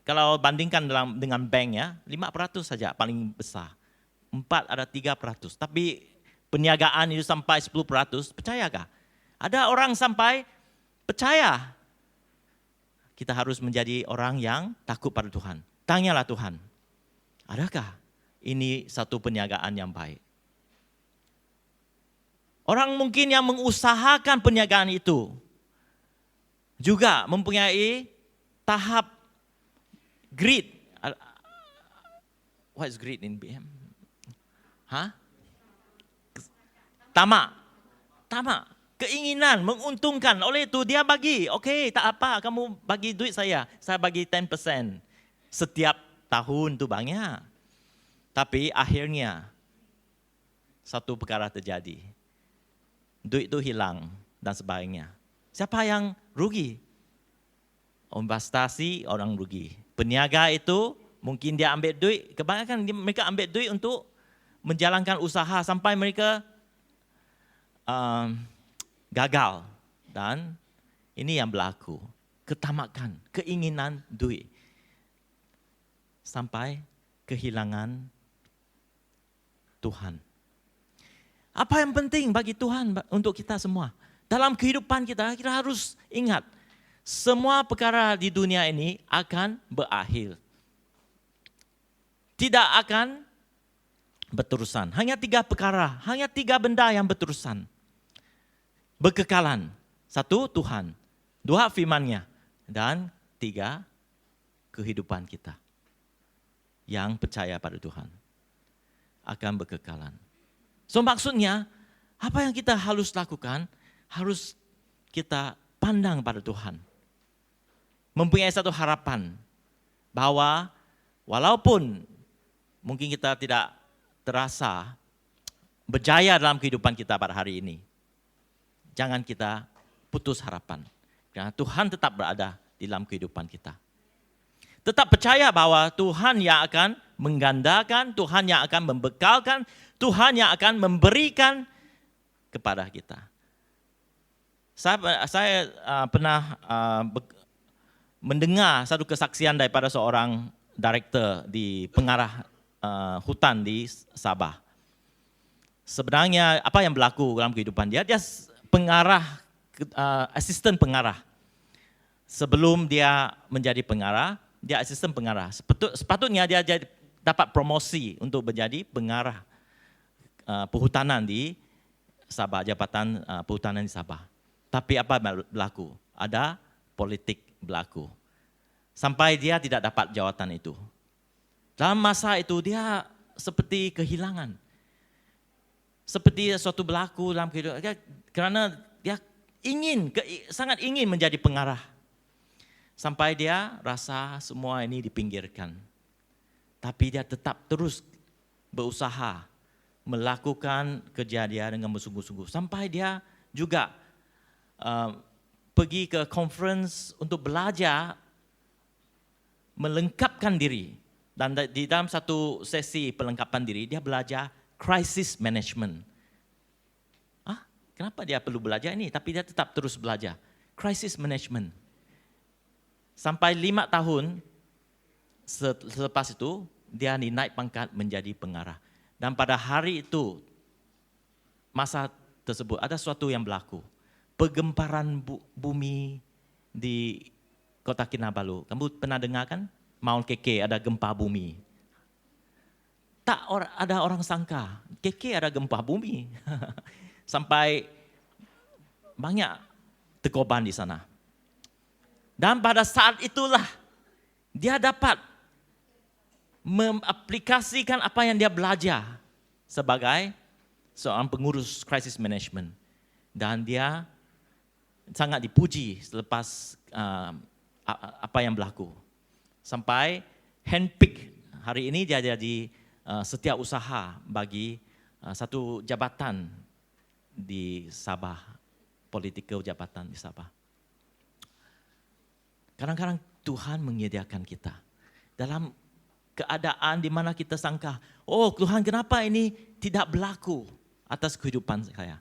Kalau bandingkan dengan bank, ya, 5% saja paling besar. 4 ada 3%. Tapi perniagaan itu sampai 10%, percayakah? Ada orang sampai percaya. Kita harus menjadi orang yang takut pada Tuhan. Tanyalah Tuhan, adakah ini satu perniagaan yang baik? Orang mungkin yang mengusahakan perniagaan itu juga mempunyai tahap greed. What is greed in BM? Tamak. Keinginan menguntungkan. Oleh itu dia bagi. Okey, tak apa, kamu bagi duit saya bagi 10%. Setiap tahun itu banyak. Tapi akhirnya satu perkara terjadi. Duit itu hilang dan sebagainya. Siapa yang rugi? Investasi orang rugi. Peniaga itu mungkin dia ambil duit, kebanyakan mereka ambil duit untuk menjalankan usaha sampai mereka gagal. Dan ini yang berlaku. Ketamakan, keinginan duit. Sampai kehilangan Tuhan. Apa yang penting bagi Tuhan untuk kita semua? Dalam kehidupan kita harus ingat, semua perkara di dunia ini akan berakhir. Tidak akan berterusan. Hanya 3 perkara, hanya 3 benda yang berterusan. Berkekalan. 1, Tuhan. 2, firman-Nya. Dan 3, kehidupan kita yang percaya pada Tuhan. akan berkekalan. So maksudnya, apa yang kita harus lakukan, harus kita pandang pada Tuhan. Mempunyai satu harapan bahwa walaupun mungkin kita tidak terasa berjaya dalam kehidupan kita pada hari ini, jangan kita putus harapan. Karena Tuhan tetap berada di dalam kehidupan kita. Tetap percaya bahwa Tuhan yang akan menggandakan, Tuhan yang akan membekalkan, Tuhan yang akan memberikan kepada kita. Saya pernah mendengar satu kesaksian daripada seorang director di pengarah hutan di Sabah. Sebenarnya apa yang berlaku dalam kehidupan dia? Dia pengarah, asisten pengarah. Sebelum dia menjadi pengarah, dia asisten pengarah. Sepatutnya dia dapat promosi untuk menjadi pengarah perhutanan di Sabah, Jabatan Perhutanan di Sabah. Tapi apa berlaku? Ada politik berlaku. Sampai dia tidak dapat jawatan itu. Dalam masa itu dia seperti kehilangan. Seperti suatu berlaku dalam kehidupan. Kerana dia sangat ingin menjadi pengarah. Sampai dia rasa semua ini dipinggirkan. Tapi dia tetap terus berusaha melakukan kerja dia dengan bersungguh-sungguh. Sampai dia juga pergi ke conference untuk belajar melengkapkan diri. Dan di dalam satu sesi pelengkapan diri, dia belajar crisis management. Kenapa dia perlu belajar ini? Tapi dia tetap terus belajar. Crisis management. Sampai 5 tahun selepas itu, dia dinaik pangkat menjadi pengarah. Dan pada hari itu, masa tersebut ada sesuatu yang berlaku. Pergemparan bumi di Kota Kinabalu. Kamu pernah dengar kan? Mount KK ada gempa bumi. Tak ada orang sangka, KK ada gempa bumi. Sampai banyak terkorban di sana. Dan pada saat itulah dia dapat mengaplikasikan apa yang dia belajar sebagai seorang pengurus crisis management. Dan dia sangat dipuji selepas apa yang berlaku. Sampai handpick hari ini dia jadi setiausaha bagi satu jabatan di Sabah, political jabatan di Sabah. Kadang-kadang Tuhan menyediakan kita dalam keadaan di mana kita sangka, oh Tuhan kenapa ini tidak berlaku atas kehidupan saya?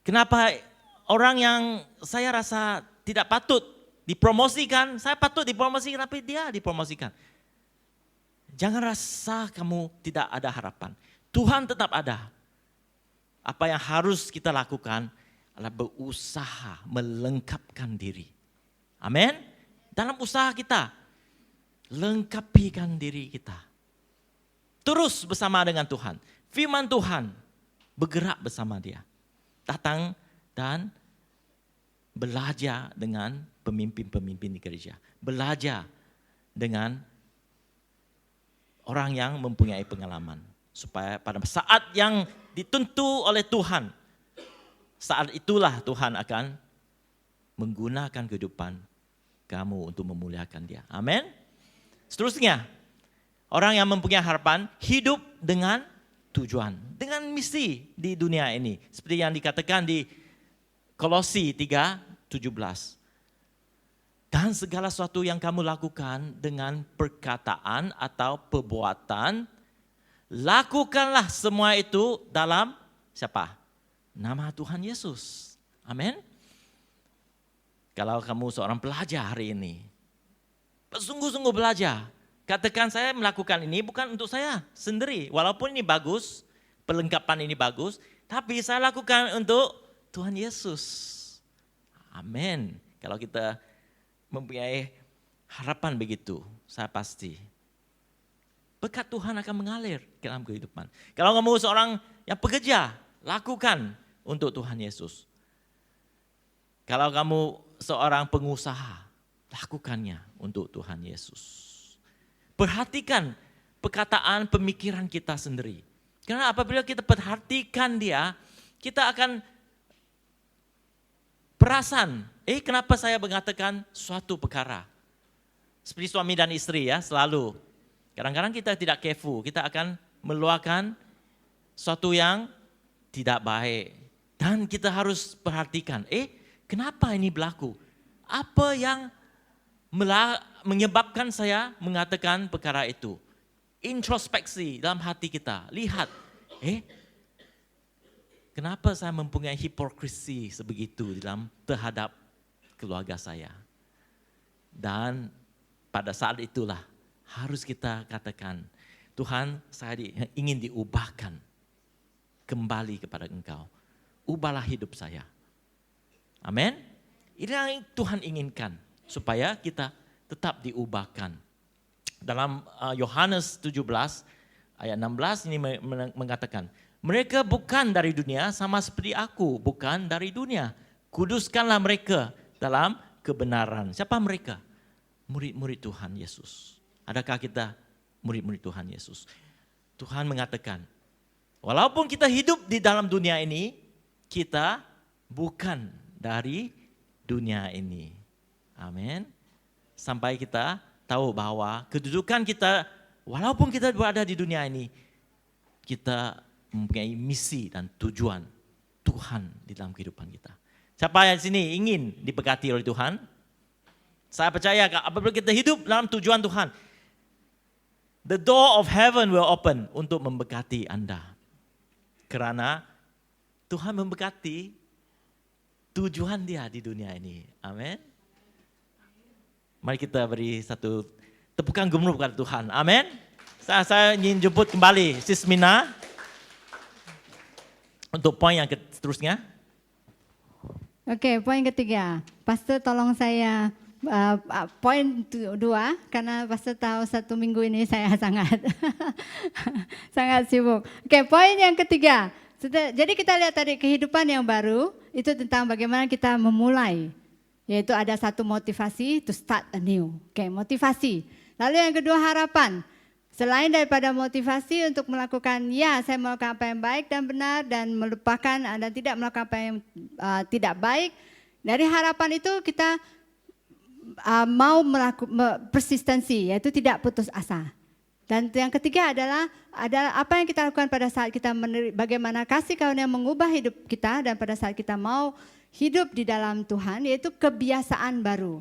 Kenapa orang yang saya rasa tidak patut dipromosikan, saya patut dipromosikan, tapi dia dipromosikan. Jangan rasa kamu tidak ada harapan. Tuhan tetap ada. Apa yang harus kita lakukan adalah berusaha melengkapkan diri. Amin. Dalam usaha kita, lengkapikan diri kita. Terus bersama dengan Tuhan. Firman Tuhan bergerak bersama dia. Datang dan belajar dengan pemimpin-pemimpin di gereja. Belajar dengan orang yang mempunyai pengalaman. Supaya pada saat yang ditentu oleh Tuhan, saat itulah Tuhan akan menggunakan kehidupan kamu untuk memuliakan dia. Amin. Seterusnya, orang yang mempunyai harapan hidup dengan tujuan, dengan misi di dunia ini. Seperti yang dikatakan di Kolose 3:17. Dan segala sesuatu yang kamu lakukan dengan perkataan atau perbuatan, lakukanlah semua itu dalam siapa? Nama Tuhan Yesus. Amin. Kalau kamu seorang pelajar hari ini, bersungguh-sungguh belajar. Katakan saya melakukan ini bukan untuk saya sendiri. Walaupun ini bagus, perlengkapan ini bagus, tapi saya lakukan untuk Tuhan Yesus. Amin. Kalau kita mempunyai harapan begitu, saya pasti berkat Tuhan akan mengalir ke dalam kehidupan. Kalau kamu seorang yang pekerja, lakukan untuk Tuhan Yesus. Kalau kamu seorang pengusaha, lakukannya untuk Tuhan Yesus. Perhatikan perkataan, pemikiran kita sendiri. Karena apabila kita perhatikan dia, kita akan perasan, kenapa saya mengatakan suatu perkara. Seperti suami dan istri ya, selalu. Kadang-kadang kita tidak careful, kita akan meluahkan suatu yang tidak baik. Dan kita harus perhatikan, kenapa ini berlaku? Apa yang menyebabkan saya mengatakan perkara itu? Introspeksi dalam hati kita, lihat, kenapa saya mempunyai hipokrisi sebegitu dalam terhadap keluarga saya? Dan pada saat itulah harus kita katakan, Tuhan, saya ingin diubahkan kembali kepada Engkau. Ubahlah hidup saya. Amin. Ini yang Tuhan inginkan supaya kita tetap diubahkan. Dalam Yohanes 17 ayat 16 ini mengatakan, mereka bukan dari dunia sama seperti aku bukan dari dunia. Kuduskanlah mereka dalam kebenaran. Siapa mereka? Murid-murid Tuhan Yesus. Adakah kita murid-murid Tuhan Yesus? Tuhan mengatakan, walaupun kita hidup di dalam dunia ini, kita bukan dari dunia ini. Amin. Sampai kita tahu bahwa kedudukan kita, walaupun kita berada di dunia ini, kita mempunyai misi dan tujuan Tuhan di dalam kehidupan kita. Siapa yang di sini ingin diberkati oleh Tuhan? Saya percaya apabila kita hidup dalam tujuan Tuhan, the door of heaven will open untuk memberkati Anda. Karena Tuhan memberkati tujuan dia di dunia ini. Amin. Mari kita beri satu tepukan gemuruh kepada Tuhan. Amin. Saya ingin jemput kembali Sis Mina untuk poin yang seterusnya. Oke, poin ketiga. Pastor tolong saya poin 2 karena Pastor tahu 1 minggu ini saya sangat sangat sibuk. Oke, poin yang ketiga. Jadi kita lihat tadi kehidupan yang baru itu tentang bagaimana kita memulai. Yaitu ada satu motivasi to start anew. Oke, motivasi. Lalu yang kedua harapan. Selain daripada motivasi untuk melakukan, saya melakukan apa yang baik dan benar dan melupakan dan tidak melakukan apa yang tidak baik. Dari harapan itu kita mau melakukan persistensi, yaitu tidak putus asa. Dan yang ketiga adalah apa yang kita lakukan pada saat kita bagaimana kasih karunia mengubah hidup kita dan pada saat kita mau hidup di dalam Tuhan, yaitu kebiasaan baru.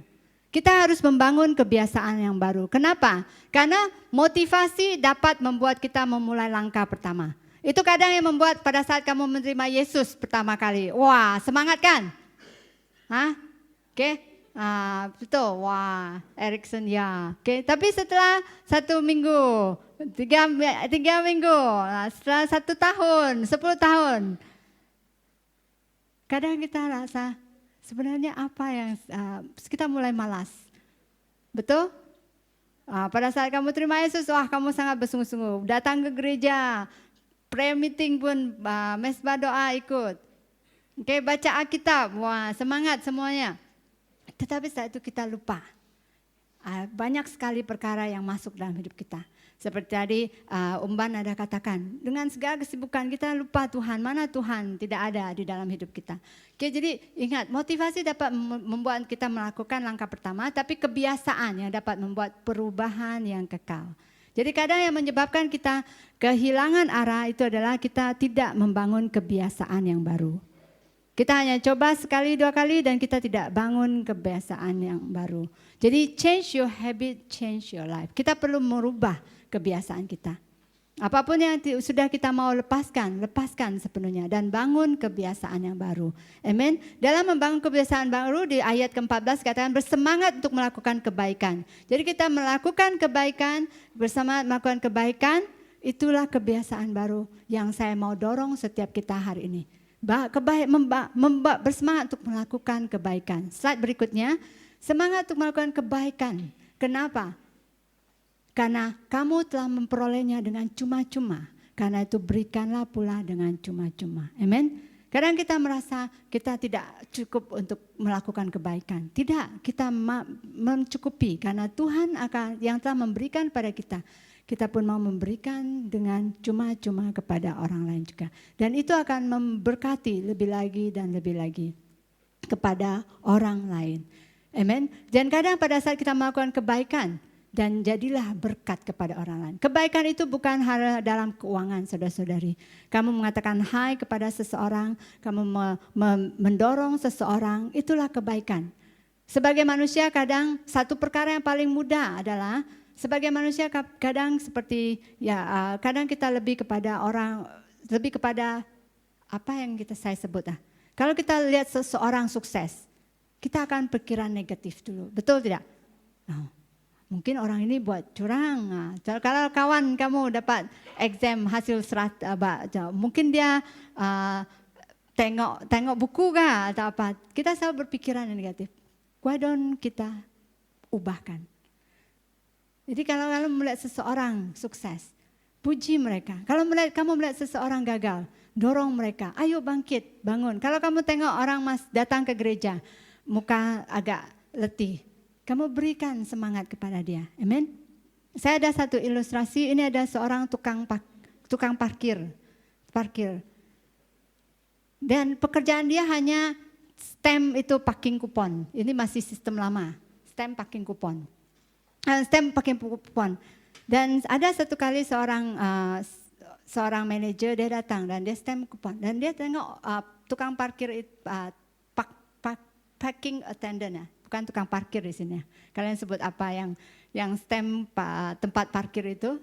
Kita harus membangun kebiasaan yang baru. Kenapa? Karena motivasi dapat membuat kita memulai langkah pertama. Itu kadang yang membuat pada saat kamu menerima Yesus pertama kali, wah semangat kan? Oke. Betul, wah, Erikson ya. Oke, tapi setelah 1 minggu, 3 minggu, setelah 1 tahun, 10 tahun, kadang kita rasa sebenarnya apa yang kita mulai malas, betul? Pada saat kamu terima Yesus, wah kamu sangat bersungguh-sungguh, datang ke gereja, prayer meeting pun, mesbah doa ikut, oke, baca Alkitab, wah semangat semuanya. Tetapi saat itu kita lupa. Banyak sekali perkara yang masuk dalam hidup kita. Seperti tadi Umban ada katakan, dengan segala kesibukan kita lupa Tuhan, mana Tuhan tidak ada di dalam hidup kita. Oke, jadi ingat, motivasi dapat membuat kita melakukan langkah pertama, tapi kebiasaan yang dapat membuat perubahan yang kekal. Jadi kadang yang menyebabkan kita kehilangan arah itu adalah kita tidak membangun kebiasaan yang baru. Kita hanya coba sekali 2 kali dan kita tidak bangun kebiasaan yang baru. Jadi change your habit, change your life. Kita perlu merubah kebiasaan kita. Apapun yang sudah kita mau lepaskan sepenuhnya dan bangun kebiasaan yang baru. Amin. Dalam membangun kebiasaan baru di ayat ke-14 katakan bersemangat untuk melakukan kebaikan. Jadi kita melakukan kebaikan, bersemangat melakukan kebaikan, itulah kebiasaan baru yang saya mau dorong setiap kita hari ini. Bersemangat untuk melakukan kebaikan. Slide berikutnya, semangat untuk melakukan kebaikan. Kenapa? Karena kamu telah memperolehnya dengan cuma-cuma. Karena itu berikanlah pula dengan cuma-cuma. Amin. Kadang kita merasa kita tidak cukup untuk melakukan kebaikan. Tidak, kita mencukupi karena Tuhan yang telah memberikan pada kita. kita pun mau memberikan dengan cuma-cuma kepada orang lain juga. Dan itu akan memberkati lebih lagi dan lebih lagi kepada orang lain. Amen. Dan kadang pada saat kita melakukan kebaikan, dan jadilah berkat kepada orang lain. Kebaikan itu bukan hal dalam keuangan, saudara-saudari. Kamu mengatakan hai kepada seseorang, kamu mendorong seseorang, itulah kebaikan. Sebagai manusia kadang satu perkara yang paling mudah adalah, sebagai manusia kadang seperti, kadang kita lebih kepada orang, lebih kepada apa yang saya sebut. Kalau kita lihat seseorang sukses, kita akan pikiran negatif dulu, betul tidak? Mungkin orang ini buat curang. Kalau kawan kamu dapat exam hasil mungkin dia tengok buku kah atau apa. Kita selalu berpikiran yang negatif. Why don't kita ubahkan? Jadi kalau melihat seseorang sukses, puji mereka. Kalau kamu melihat seseorang gagal, dorong mereka. Ayo bangkit, bangun. Kalau kamu tengok orang datang ke gereja, muka agak letih, kamu berikan semangat kepada dia. Amin. Saya ada satu ilustrasi, ini ada seorang tukang parkir. Dan pekerjaan dia hanya stamp itu parking kupon. Ini masih sistem lama, stamp parking kupon. Dan ada satu kali seorang manajer dia datang dan dia stamp kupon. Dan dia tengok tukang parkir parking attendant, bukan tukang parkir di sini. Kalian sebut apa yang stamp tempat parkir itu,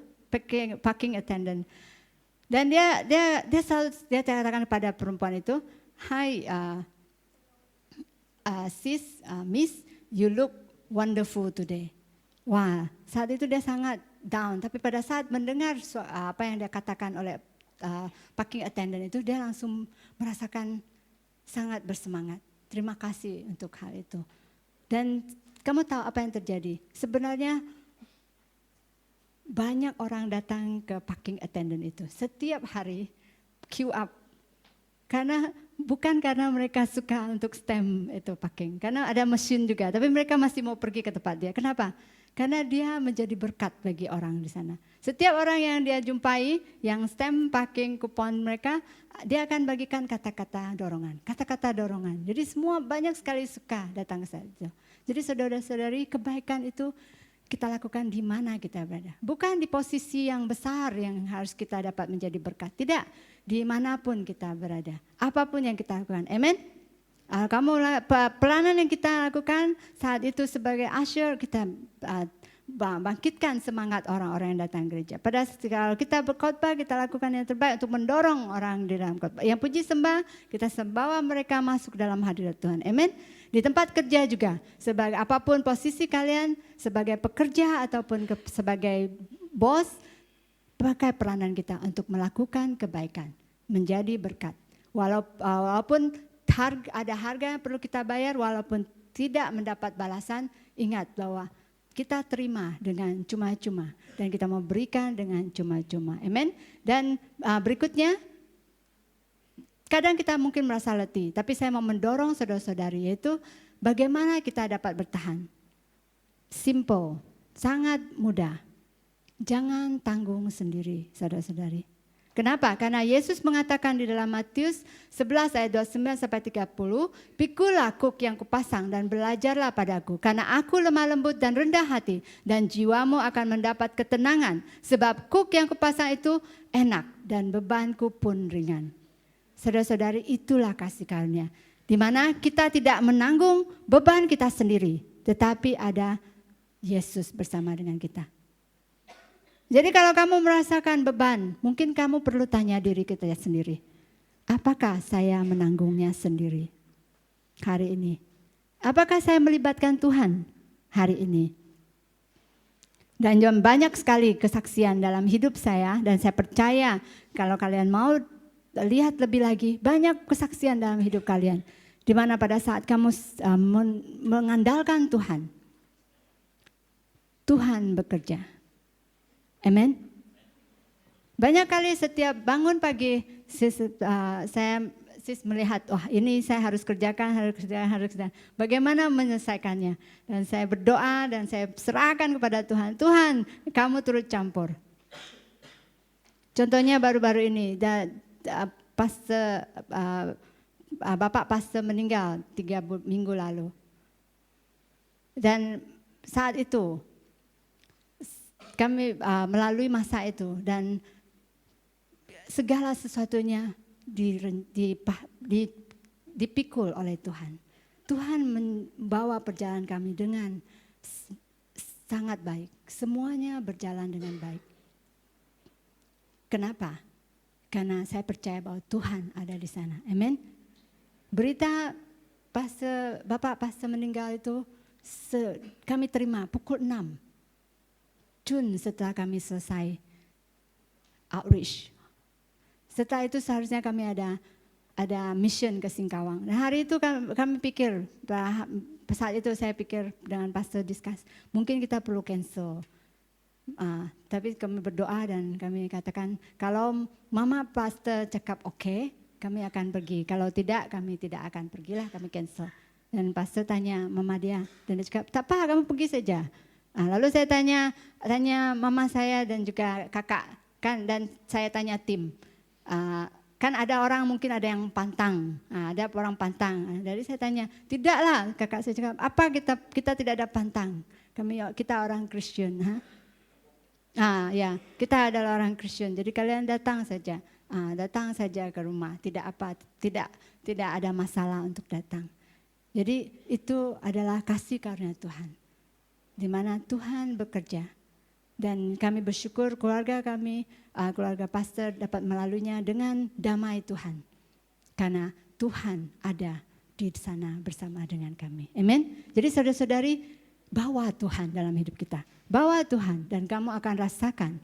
parking attendant. Dan dia katakan pada perempuan itu, "Hi, sis, miss, you look wonderful today." Wah, saat itu dia sangat down. Tapi pada saat mendengar apa yang dia katakan oleh parking attendant itu, dia langsung merasakan sangat bersemangat. Terima kasih untuk hal itu. Dan kamu tahu apa yang terjadi? Sebenarnya banyak orang datang ke parking attendant itu. Setiap hari queue up. Bukan karena mereka suka untuk stamp itu parking. Karena ada mesin juga. Tapi mereka masih mau pergi ke tempat dia. Kenapa? Karena dia menjadi berkat bagi orang di sana. Setiap orang yang dia jumpai, yang stamp parking kupon mereka, dia akan bagikan kata-kata dorongan. Kata-kata dorongan. Jadi semua banyak sekali suka datang ke sana. Jadi saudara-saudari, kebaikan itu kita lakukan di mana kita berada. Bukan di posisi yang besar yang harus kita dapat menjadi berkat. Tidak, dimanapun kita berada. Apapun yang kita lakukan. Amen. Pelayanan yang kita lakukan saat itu sebagai usher, kita bangkitkan semangat orang-orang yang datang gereja. Kalau kita berkhotbah, kita lakukan yang terbaik untuk mendorong orang di dalam khotbah. Yang puji sembah, kita bawa mereka masuk dalam hadirat Tuhan. Amen. Di tempat kerja juga, sebagai apapun posisi kalian, sebagai pekerja ataupun sebagai bos, pakai peranan kita untuk melakukan kebaikan, menjadi berkat. Walaupun ada harga yang perlu kita bayar, walaupun tidak mendapat balasan, ingat bahwa kita terima dengan cuma-cuma dan kita mau berikan dengan cuma-cuma. Amen. Dan berikutnya, kadang kita mungkin merasa letih, tapi saya mau mendorong saudara-saudari, yaitu bagaimana kita dapat bertahan. Simple, sangat mudah. Jangan tanggung sendiri, saudara-saudari. Kenapa? Karena Yesus mengatakan di dalam Matius 11 ayat 29 sampai 30, "Pikulah kuk yang kupasang dan belajarlah padaku, karena aku lemah lembut dan rendah hati, dan jiwamu akan mendapat ketenangan, sebab kuk yang kupasang itu enak dan bebanku pun ringan." Saudara-saudari, itulah kasih karunia, di mana kita tidak menanggung beban kita sendiri, tetapi ada Yesus bersama dengan kita. Jadi kalau kamu merasakan beban, mungkin kamu perlu tanya diri kita sendiri. Apakah saya menanggungnya sendiri hari ini? Apakah saya melibatkan Tuhan hari ini? Dan banyak sekali kesaksian dalam hidup saya, dan saya percaya kalau kalian mau lihat lebih lagi, banyak kesaksian dalam hidup kalian. Di mana pada saat kamu mengandalkan Tuhan, Tuhan bekerja. Amen. Banyak kali setiap bangun pagi, saya melihat, wah ini saya harus kerjakan. Bagaimana menyelesaikannya? Dan saya berdoa dan saya serahkan kepada Tuhan. Tuhan, kamu turut campur. Contohnya baru-baru ini, Bapak pastor meninggal 3 minggu lalu. Dan saat itu kami melalui masa itu dan segala sesuatunya dipikul oleh Tuhan. Tuhan membawa perjalanan kami dengan sangat baik. Semuanya berjalan dengan baik. Kenapa? Karena saya percaya bahwa Tuhan ada di sana. Amin. Berita Bapak pastor meninggal itu kami terima pukul 6. Jun setelah kami selesai outreach. Setelah itu seharusnya kami ada mission ke Singkawang. Dan hari itu kami pikir, saat itu saya pikir dengan pastor discuss, mungkin kita perlu cancel. Tapi kami berdoa dan kami katakan, kalau mama pastor cakap oke, kami akan pergi. Kalau tidak, kami tidak akan pergilah, kami cancel. Dan pastor tanya mama dia, dan dia cakap, tak apa, kamu pergi saja. Lalu saya tanya mama saya dan juga kakak, kan, dan saya tanya tim. Kan ada orang mungkin ada yang pantang, ada orang pantang. Jadi saya tanya, tidaklah, kakak saya cakap, apa kita tidak ada pantang? Kita orang Kristen, ya, kita adalah orang Kristen. Jadi kalian datang saja ke rumah. Tidak ada masalah untuk datang. Jadi itu adalah kasih karunia Tuhan, di mana Tuhan bekerja. Dan kami bersyukur keluarga kami, keluarga pastor dapat melaluinya dengan damai Tuhan. Karena Tuhan ada di sana bersama dengan kami. Amin. Jadi saudara-saudari, bawa Tuhan dalam hidup kita. Bawa Tuhan dan kamu akan rasakan.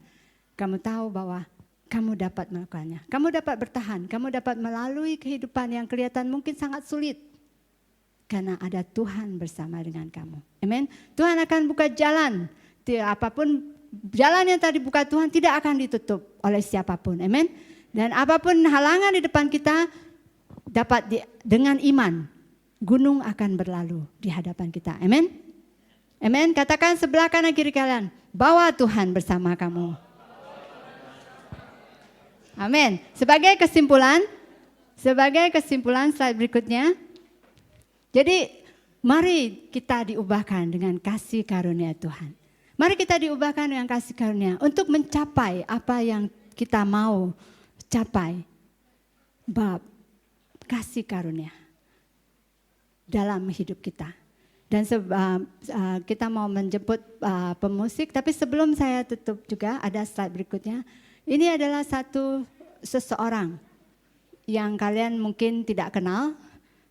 Kamu tahu bahwa kamu dapat melakukannya. Kamu dapat bertahan. Kamu dapat melalui kehidupan yang kelihatan mungkin sangat sulit. Karena ada Tuhan bersama dengan kamu. Amin. Tuhan akan buka jalan. Apapun jalan yang tadi buka Tuhan tidak akan ditutup oleh siapapun. Amin. Dan apapun halangan di depan kita dengan iman. Gunung akan berlalu di hadapan kita. Amin. Amin. Katakan sebelah kanan kiri kalian, bawa Tuhan bersama kamu. Amin. Sebagai kesimpulan slide berikutnya. Jadi mari kita diubahkan dengan kasih karunia Tuhan. Mari kita diubahkan dengan kasih karunia untuk mencapai apa yang kita mau capai. Bab kasih karunia dalam hidup kita. Dan kita mau menjemput pemusik, tapi sebelum saya tutup juga ada slide berikutnya. Ini adalah seseorang yang kalian mungkin tidak kenal,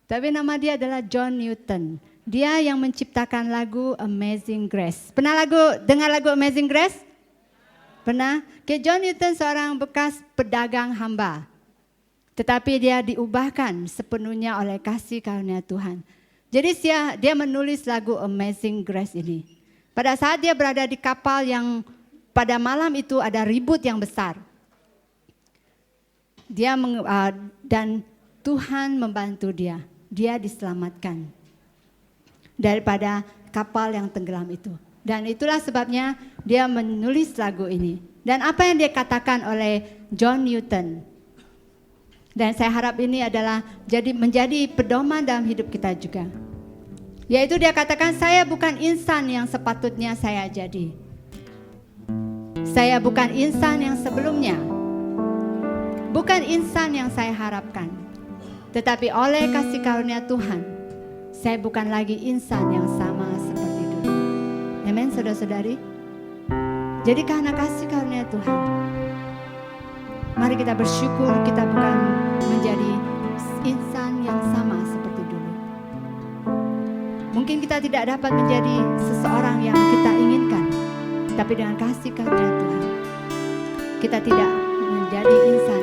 tapi nama dia adalah John Newton. Dia yang menciptakan lagu Amazing Grace. Pernah dengar lagu Amazing Grace? Pernah? John Newton seorang bekas pedagang hamba. Tetapi dia diubahkan sepenuhnya oleh kasih karunia Tuhan. Jadi dia menulis lagu Amazing Grace ini. Pada saat dia berada di kapal yang pada malam itu ada ribut yang besar. Dan Tuhan membantu dia. Dia diselamatkan daripada kapal yang tenggelam itu. Dan itulah sebabnya dia menulis lagu ini. Dan apa yang dia katakan oleh John Newton. Dan saya harap ini adalah menjadi pedoman dalam hidup kita juga. Yaitu dia katakan, saya bukan insan yang sepatutnya saya jadi. Saya bukan insan yang sebelumnya. Bukan insan yang saya harapkan. Tetapi oleh kasih karunia Tuhan, saya bukan lagi insan yang sama seperti dulu. Amin, saudara-saudari. Jadi karena kasih karunia Tuhan, mari kita bersyukur kita bukan menjadi insan yang sama seperti dulu. Mungkin kita tidak dapat menjadi seseorang yang kita inginkan, tapi dengan kasih karunia Tuhan, kita tidak menjadi insan